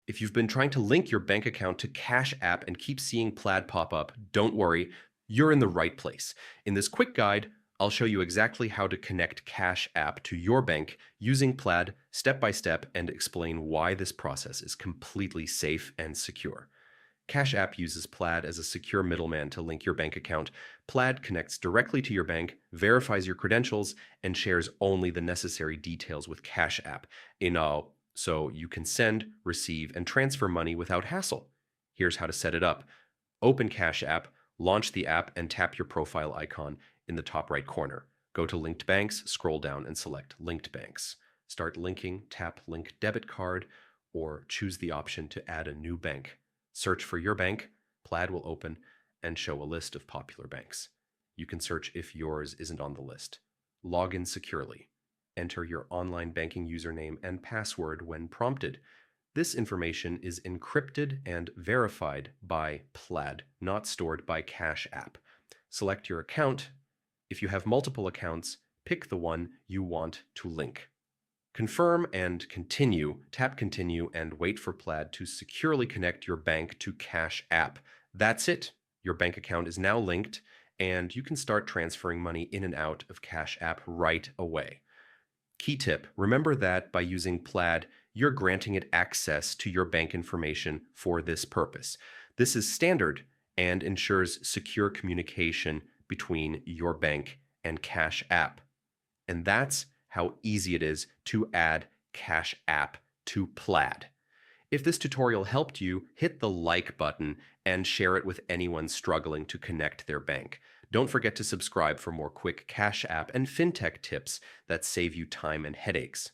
If you've been trying to link your bank account to Cash App and keep seeing Plaid pop up, don't worry, you're in the right place. In this quick guide, I'll show you exactly how to connect Cash App to your bank using Plaid step by step and explain why this process is completely safe and secure. Cash App uses Plaid as a secure middleman to link your bank account. Plaid connects directly to your bank, verifies your credentials, and shares only the necessary details with Cash App so you can send, receive, and transfer money without hassle. Here's how to set it up. Open Cash App, launch the app, and tap your profile icon in the top right corner. Go to Linked Banks, scroll down, and select Linked Banks. Start linking, tap Link Debit Card, or choose the option to add a new bank. Search for your bank, Plaid will open and show a list of popular banks. You can search if yours isn't on the list. Log in securely. Enter your online banking username and password when prompted. This information is encrypted and verified by Plaid, not stored by Cash App. Select your account. If you have multiple accounts, pick the one you want to link. Confirm and continue. Tap continue and wait for Plaid to securely connect your bank to Cash App. That's it. Your bank account is now linked, and you can start transferring money in and out of Cash App right away. Key tip, remember that by using Plaid, you're granting it access to your bank information for this purpose. This is standard and ensures secure communication between your bank and Cash App. And that's how easy it is to add Cash App to Plaid. If this tutorial helped you, hit the like button and share it with anyone struggling to connect their bank. Don't forget to subscribe for more quick Cash App and fintech tips that save you time and headaches.